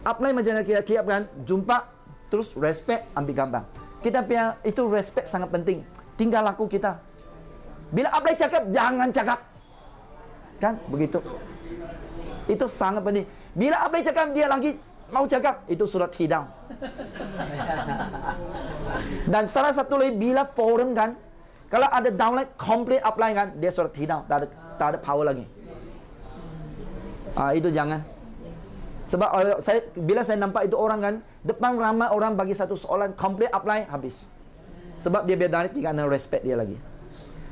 apply macam mana kita tiapkan, jumpa, terus respect, ambil gambar. Kita punya, itu respect sangat penting. Tinggal laku kita. Bila apply cakap, jangan cakap. Kan? Begitu. Itu sangat penting. Bila apply cakap, dia lagi mau cakap, itu surat hidang. Dan salah satu lagi, bila forum kan, kalau ada download, complete apply kan, dia surat hidang. Tak ada power lagi. Itu jangan. Sebab bila saya nampak itu orang kan, depan ramai orang bagi satu soalan, complete apply, habis. Sebab dia biar tidak ada respect dia lagi.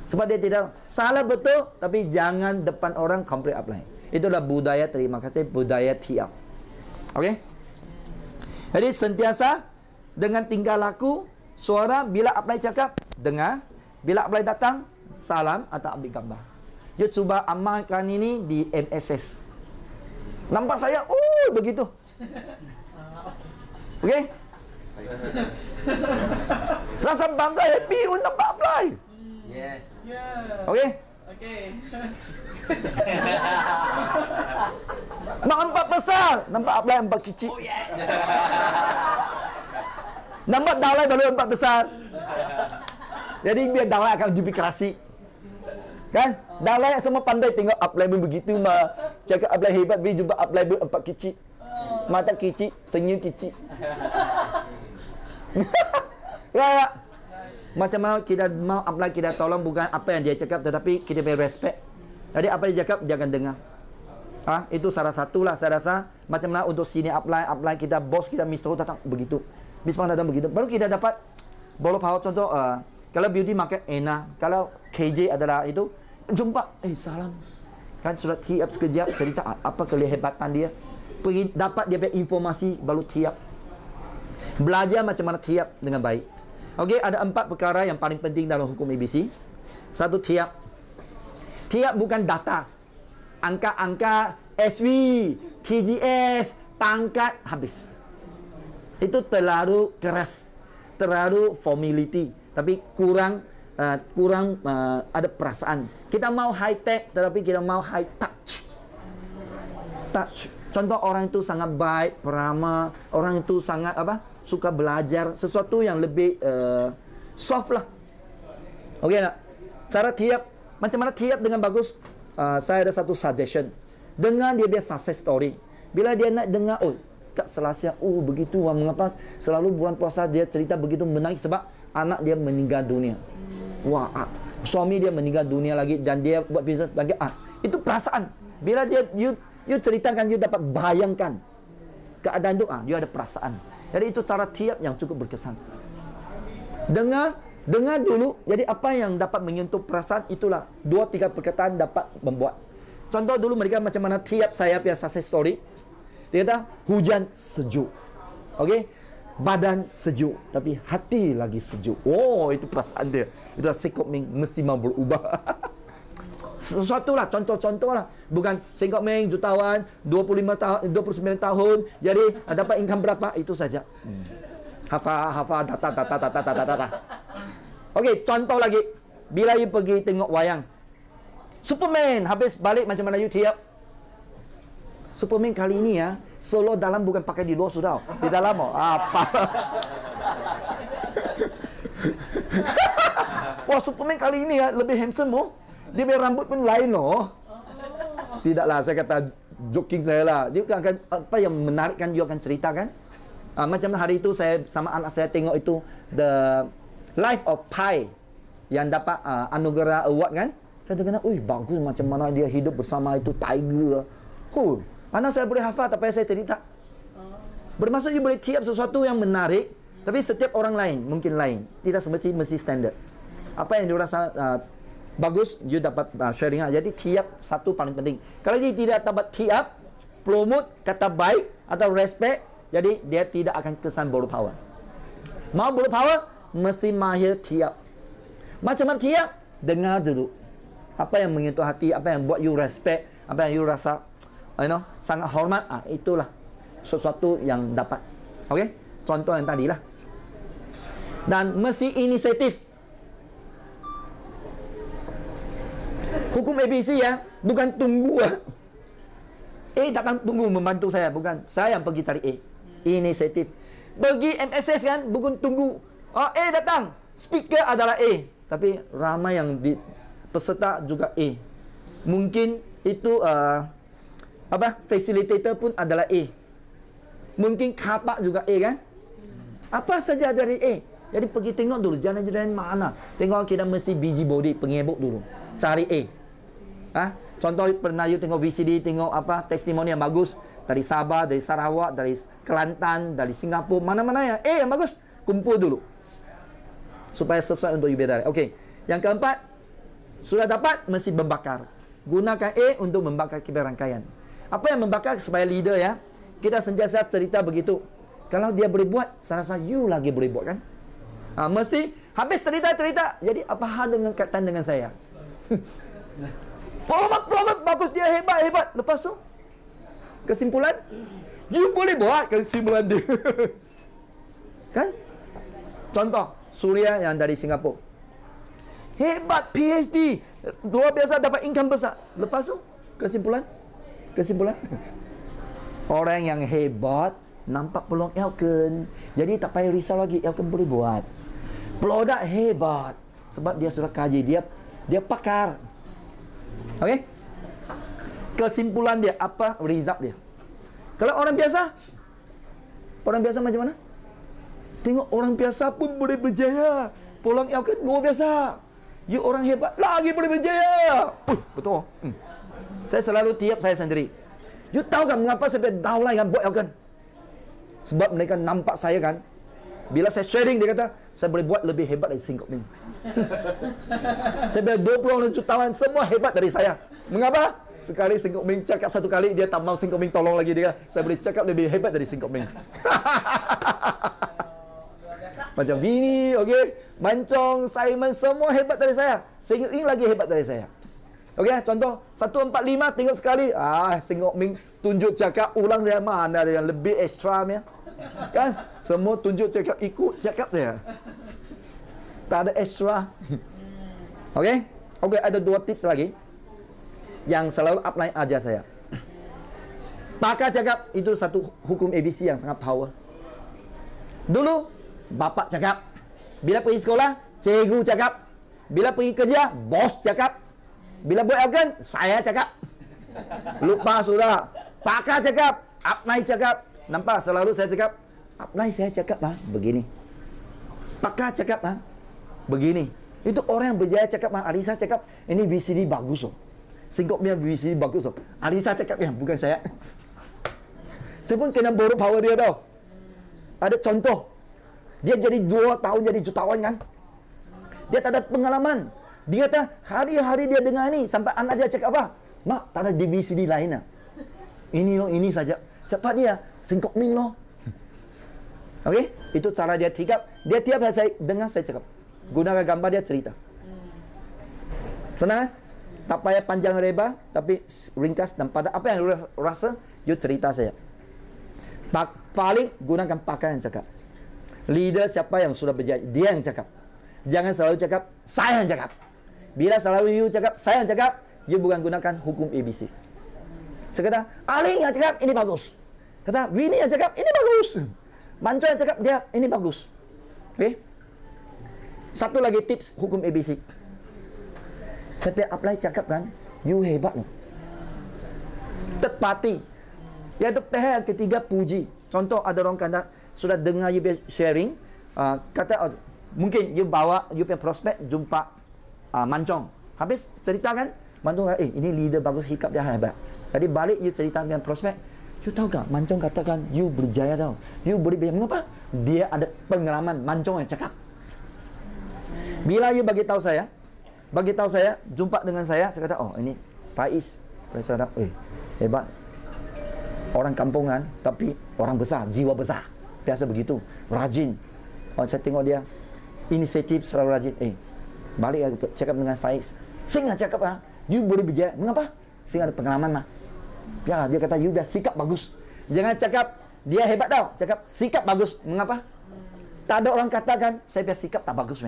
Sebab dia tidak salah betul, tapi jangan depan orang complete apply. Itulah budaya terima kasih, budaya tiap. Okey? Jadi sentiasa dengan tingkah laku, suara, bila apply cakap, dengar. Bila apply datang, salam atau ambil gambar. You cuba amalkan ini di MSS. Nampak saya, begitu. Okey? Rasa bangga, happy untuk nampak apply. Yes. Okey? Okey. Nampak besar, nampak apply nampak kecil. Oh yes. Nampak downline baru nampak besar. Jadi biar downline akan duplikasi. Kan? Downline semua pandai tengok apply pun begitu mah. Cakap apply hebat, bila jumpa apply pun nampak kecil. Mata kecil, senyum kecil. Right? Macam mana kita mau apply, kita tolong bukan apa yang dia cakap, tetapi kita beri respect. Jadi apa dia cakap, jangan dengar. Itu salah satulah saya rasa. Macam mana untuk sini apply kita, bos kita, Mr. datang begitu. Mispang datang begitu. Baru kita dapat bolo power. Contoh, kalau beauty market enak, kalau KJ adalah itu, jumpa, salam. Kan sudah tiap sekejap cerita apa kelihebatan dia. Pergi dapat dia punya informasi, baru tiap. Belajar macam mana tiap dengan baik. Okey, ada 4 perkara yang paling penting dalam hukum ABC. Satu, tiap. Tiap bukan data. Angka-angka, SV, TGS, pangkat, habis. Itu terlalu keras. Terlalu formality. Tapi kurang ada perasaan. Kita mau high tech, tetapi kita mau high touch. Touch. Contoh, orang itu sangat baik, peramah, orang itu sangat suka belajar, sesuatu yang lebih soft lah. Okey tak? Cara tiap, macam mana tiap dengan bagus? Saya ada satu suggestion. Dengar dia success story. Bila dia nak dengar, Kak Selasa, begitu, mengapa selalu bulan puasa dia cerita begitu menangis sebab anak dia meninggal dunia. Wah, suami dia meninggal dunia lagi dan dia buat bisnes bagi itu perasaan. Bila dia you ceritakan, you dapat bayangkan keadaan itu, you ada perasaan. Jadi itu cara tiap yang cukup berkesan. Dengar dulu. Jadi apa yang dapat menyentuh perasaan, itulah 2-3 perkataan dapat membuat. Contoh dulu mereka macam mana tiap saya punya success story. Dia kata hujan sejuk. Okey? Badan sejuk, tapi hati lagi sejuk. Itu perasaan dia. Itulah Sengkok Meng mesti mau berubah. Sesuatu lah, contoh-contoh lah. Bukan Sengkok Meng jutawan, 25 tahun, 29 tahun, jadi dapat income berapa, itu saja. Hafal data. Okey, contoh lagi. Bila you pergi tengok wayang, Superman, habis balik macam mana you tiap? Superman kali ini solo dalam bukan pakai di luar sudah. Di dalam apa? Wah, Superman kali ini lebih handsome Dia punya rambut pun lain Tidaklah, saya kata joking saya lah. Dia akan apa yang menarikkan, dia akan ceritakan. Macam hari itu saya sama anak saya tengok itu The Life of Pi yang dapat anugerah award kan. Saya dengar, bagus macam mana dia hidup bersama itu tiger. Anak saya boleh hafal tapi saya cerita. Bermaksud dia boleh tiap sesuatu yang menarik, tapi setiap orang lain mungkin lain. Tidak mesti standard. Apa yang dia rasa bagus, you dapat sharing. Jadi tiap satu paling penting. Kalau dia tidak dapat tiap, promote kata baik atau respect, jadi dia tidak akan kesan bolo power. Mau bolo power, mesti mahir tiap. Macam mana tiap? Dengar dulu. Apa yang menyentuh hati, apa yang buat you respect, apa yang you rasa sangat hormat, itulah sesuatu yang dapat. Okey? Contoh yang tadilah. Dan mesti inisiatif. Hukum ABC bukan tunggu. A datang tunggu membantu saya. Bukan, saya yang pergi cari A. Inisiatif. Pergi MSS kan, bukan tunggu. A datang. Speaker adalah A. Tapi ramai yang peserta juga A. Mungkin itu facilitator pun adalah A. Mungkin kapak juga A kan. Apa saja dari A. Jadi pergi tengok dulu jalan-jalan mana. Tengok kita mesti busybody, pengebok dulu. Cari A. Contoh pernah you tengok VCD, tengok testimoni yang bagus dari Sabah, dari Sarawak, dari Kelantan, dari Singapura, mana-mana yang A yang bagus, kumpul dulu. Supaya sesuai untuk you beda. Okey. Yang keempat, sudah dapat mesti membakar. Gunakan A untuk membakar kita rangkaian. Apa yang membakar supaya leader ya? Kita sentiasa cerita begitu. Kalau dia boleh buat, saya rasa you lagi boleh buat kan? Mesti habis cerita-cerita. Jadi apa hal dengan kaitan dengan saya? Promote bagus, dia hebat. Lepas tu kesimpulan, you boleh buat kesimpulan dia. Kan? Contoh, Surya yang dari Singapura. Hebat PhD, luar biasa, dapat income besar. Lepas tu kesimpulan orang yang hebat nampak peluang Elken, jadi tak payah risau lagi, Elken boleh buat. Produk hebat sebab dia sudah kaji, dia pakar. Okey? Kesimpulan dia apa, result dia. Kalau orang biasa macam mana? Tengok orang biasa pun boleh berjaya. Peluang Elken luar biasa. You orang hebat lagi boleh berjaya. Betul. Saya selalu tiap saya sendiri. You tahu kan mengapa saya downline kan buat Elken? Sebab mereka nampak saya kan. Bila saya sharing, dia kata, saya boleh buat lebih hebat dari Singkok Ming. Saya biar 20 jutawan, semua hebat dari saya. Mengapa? Sekali Singkok Ming cakap satu kali, dia tak mau Singkok Ming tolong lagi dia. Saya boleh cakap lebih hebat dari Singkok Ming. Macam Bini, okey, Mancong, Simon, semua hebat dari saya. Singkok Ming lagi hebat dari saya. Okey, contoh 145 tengok sekali. Singkok Ming tunjuk cakap ulang saya, mana ada yang lebih extra ya. Kan? Semua tunjuk cakap, ikut cakap saya. Tak ada extra. Okey, ada 2 tips lagi yang selalu upline ajar saya. Pakar cakap itu satu hukum ABC yang sangat power. Dulu bapa cakap, bila pergi sekolah cikgu cakap, bila pergi kerja bos cakap, bila buat Elken saya cakap. Lupa sudah. Pakar cakap, upline cakap. Nampak selalu saya cakap, upline saya cakap begini. Pakar cakap begini. Itu orang yang berjaya cakap Alisa cakap ini VCD bagus Singkok punya VCD bagus Alisa cakap bukan saya. Saya pun kena borrow power dia tau. Ada contoh. Dia jadi 2 tahun jadi jutawan kan. Dia tak ada pengalaman. Dia kata hari-hari dia dengar ni sampai anak dia cakap apa? Mak, tak ada di VCD lain ini saja. Siapa dia? Singkok Ming Okey, itu cara dia cakap. Dia tiap hari saya dengar saya cakap. Gunakan gambar dia cerita. Senang kan? Tak payah panjang lebar, tapi ringkas dan padat. Apa yang rasa, you cerita saya. Paling gunakan pakar yang cakap. Leader siapa yang sudah berjaya, dia yang cakap. Jangan selalu cakap, saya yang cakap. Bila selalu you cakap, saya yang cakap, you bukan gunakan hukum ABC. Saya kata, Aling yang cakap, ini bagus. Kata, Winnie yang cakap, ini bagus. Mancong yang cakap, dia, ini bagus. Okey? Satu lagi tips hukum ABC. Setiap apply cakap kan, you hebat loh. Third party. Yang ketiga, puji. Contoh, ada orang kata, sudah dengar you sharing, kata, mungkin you bawa you punya prospek jumpa Mancong. Habis cerita kan, Mancong kata, ini leader bagus, hikap dia hebat. Tadi balik you cerita dengan prospek, you tahu tak, Mancong katakan you berjaya tau. You boleh berjaya. Mengapa? Dia ada pengalaman. Mancong yang cakap. Bila you bagi tahu saya, jumpa dengan saya kata, ini Faiz. Saya kata, hebat. Orang kampungan, tapi orang besar, jiwa besar. Biasa begitu, rajin. Saya tengok dia inisiatif selalu rajin. Balik cakap dengan Faiz. Singa cakap you boleh berjaya. Mengapa? Singa ada pengalaman Ya, dia kata you biar sikap bagus. Jangan cakap dia hebat tau. Cakap sikap bagus. Mengapa? Tak ada orang katakan saya biar sikap tak bagus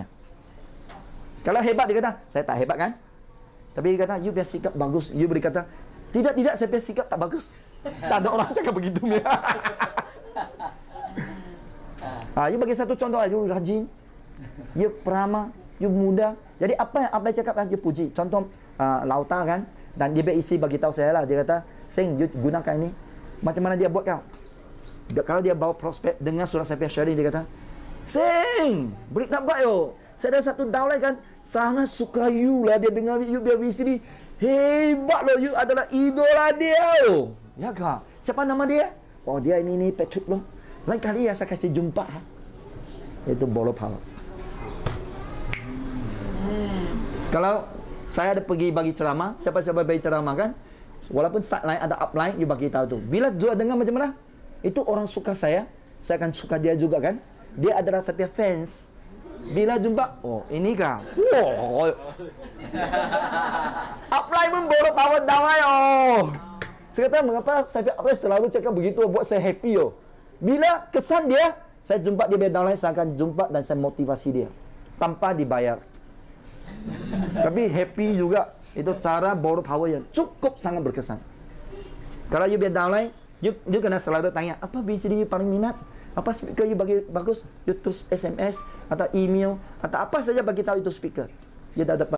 Kalau hebat dia kata saya tak hebat kan. Tapi dia kata you biar sikap bagus. You boleh kata tidak saya biar sikap tak bagus. Tak ada orang cakap begitu. You bagi satu contoh aja, you rajin, you peramah, you muda. Jadi apa yang Abang cakap kan, you puji. Contoh Lauta kan, dan dia berisi bagi tahu saya lah. Dia kata, Seng, you gunakan ini. Macam mana dia buat kau? Kalau dia bawa prospek dengan surat saya sharing, dia kata, Seng, beri tabat yo. Saya ada satu downline kan, sangat suka you lah. Dia dengar you berisi ni. Hebat loh, you adalah idola dia loh. Ya kak? Siapa nama dia? Oh dia ini Patrick loh. Lain kali ya saya kasih jumpa. Itu borrow power. Kalau saya ada pergi bagi ceramah, siapa-siapa bagi ceramah kan, walaupun sideline ada upline, you bagi tahu tu. Bila jual dengar macam mana, itu orang suka saya akan suka dia juga kan. Dia adalah saya fans. Bila jumpa, oh ini kah? Wow. Upline pun borrow power down oh. Saya kata mengapa saya selalu cakap begitu buat saya happy oh. Bila kesan dia, saya jumpa dia downline, saya akan jumpa dan saya motivasi dia tanpa dibayar. Tapi happy juga. Itu cara borrow power yang cukup sangat berkesan. Kalau you downline, you kena selalu tanya, apa VCD you paling minat? Apa speaker you bagi bagus? You terus SMS atau email atau apa saja bagi tahu itu speaker. Dia dah dapat